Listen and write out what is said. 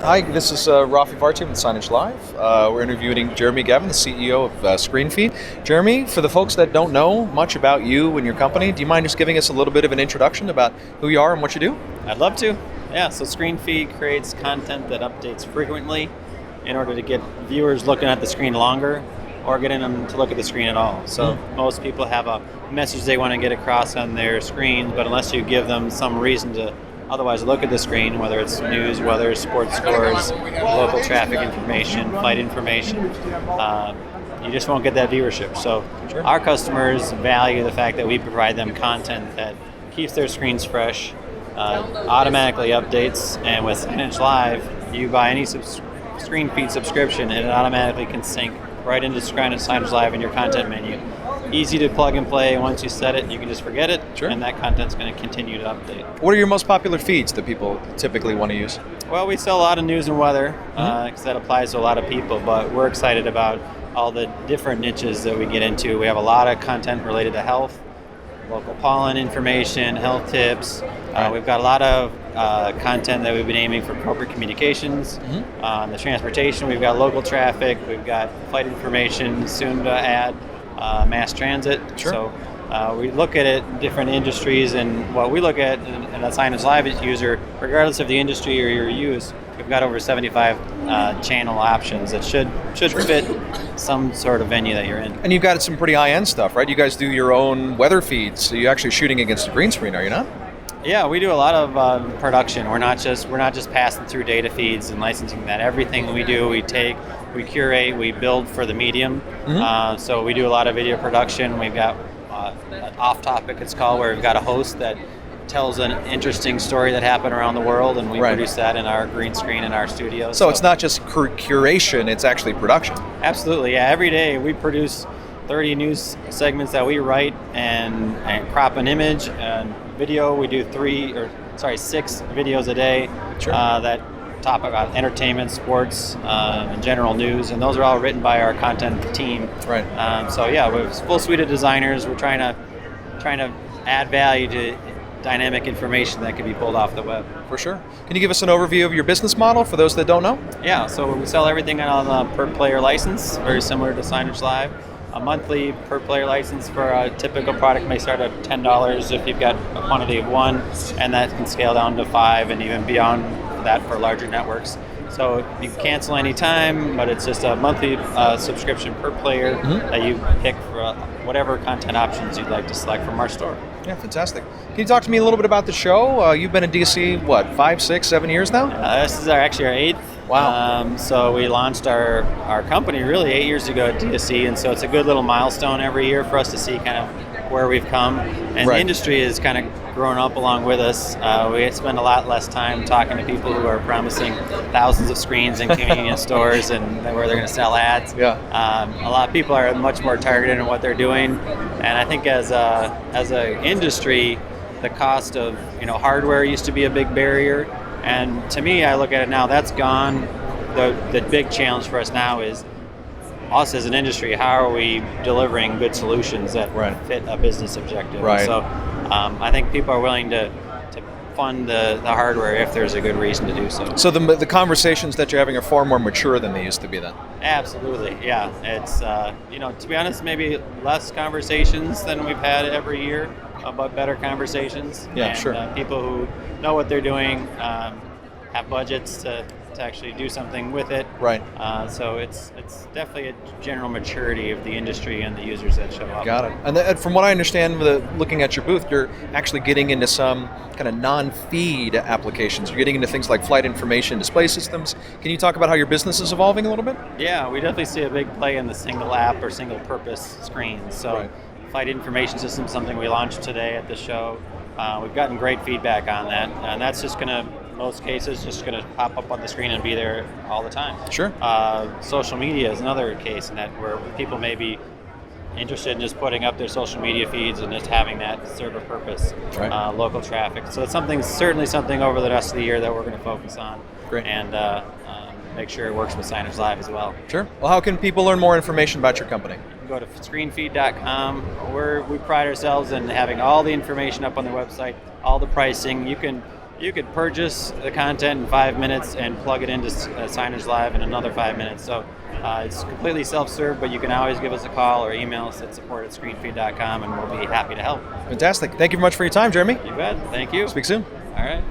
Hi, this is Raffi Vartian with Signagelive. We're interviewing Jeremy Gavin, the CEO of Screenfeed. Jeremy, for the folks that don't know much about you and your company, do you mind just giving us a little bit of an introduction about who you are and what you do? I'd love to. Yeah, so Screenfeed creates content that updates frequently in order to get viewers looking at the screen longer or getting them to look at the screen at all. So most people have a message they want to get across on their screen, but unless you give them some reason to otherwise look at the screen, whether it's news, weather, sports scores, local traffic information, flight information, you just won't get that viewership. So our customers value the fact that we provide them content that keeps their screens fresh, automatically updates, and with Signagelive, you buy any Screenfeed subscription and it automatically can sync right into Signagelive in your content menu. Easy to plug and play. Once you set it, you can just forget it, and that content's going to continue to update. What are your most popular feeds that people typically want to use? Well, we sell a lot of news and weather because that applies to a lot of people, but we're excited about all the different niches that we get into. We have a lot of content related to health, local pollen information, health tips. We've got a lot of content that we've been aiming for corporate communications. On the transportation, we've got local traffic, we've got flight information, soon to add mass transit. So we look at it, different industries, and what we look at in a Signagelive user, regardless of the industry or your use, we've got over 75 channel options that should fit some sort of venue that you're in. And you've got some pretty high-end stuff, right? You guys do your own weather feeds, so you're actually shooting against a green screen, are you not? Yeah, we do a lot of production. We're not just passing through data feeds and licensing that. Everything we do, we take, we curate, we build for the medium. So we do a lot of video production. We've got an off topic, it's called, where we've got a host that tells an interesting story that happened around the world, and we produce that in our green screen in our studio. So it's not just curation, it's actually production. Absolutely, yeah. Every day we produce 30 news segments that we write and crop an image and video. We do 6 videos a day that talk about entertainment, sports, and general news, and those are all written by our content team. So yeah, we have a full suite of designers. We're trying to add value to dynamic information that can be pulled off the web. For sure. Can you give us an overview of your business model for those that don't know? Yeah, so we sell everything on a per player license, very similar to Signagelive. A monthly per player license for a typical product may start at $10 if you've got a quantity of 1, and that can scale down to 5 and even beyond that for larger networks. So you can cancel any time, but it's just a monthly subscription per player that you pick for whatever content options you'd like to select from our store. Yeah, fantastic. Can you talk to me a little bit about the show? You've been in DC, 5, 6, 7 years now? This is actually our 8th. Wow. So we launched our company really 8 years ago at DSE, and so it's a good little milestone every year for us to see kind of where we've come. And the industry has kind of grown up along with us. We spend a lot less time talking to people who are promising thousands of screens in convenience stores and where they're going to sell ads. A lot of people are much more targeted in what they're doing, and I think as a industry, the cost of hardware used to be a big barrier. And to me, I look at it now, that's gone. The big challenge for us now is us as an industry. How are we delivering good solutions that fit a business objective? So I think people are willing to fund the hardware if there's a good reason to do so. So the conversations that you're having are far more mature than they used to be then? Absolutely, yeah. It's, to be honest, maybe less conversations than we've had every year, but better conversations. People who know what they're doing, have budgets to actually do something with it. So it's definitely a general maturity of the industry and the users that show up. Got it. And from what I understand, looking at your booth, you're actually getting into some kind of non-feed applications. You're getting into things like flight information, display systems. Can you talk about how your business is evolving a little bit? Yeah, we definitely see a big play in the single app or single purpose screens. So flight information system is something we launched today at the show. We've gotten great feedback on that, and that's just going to, most cases, just going to pop up on the screen and be there all the time. Social media is another case in that where people may be interested in just putting up their social media feeds and just having that serve a purpose. Local traffic. So it's certainly something over the rest of the year that we're going to focus on. And make sure it works with Signagelive as well. Well, how can people learn more information about your company? Go to screenfeed.com. We pride ourselves in having all the information up on the website, all the pricing. You can You could purchase the content in 5 minutes and plug it into Signagelive in another 5 minutes. So it's completely self-serve, but you can always give us a call or email us at support@screenfeed.com, and we'll be happy to help. Fantastic. Thank you very much for your time, Jeremy. You bet. Thank you. Speak soon. All right.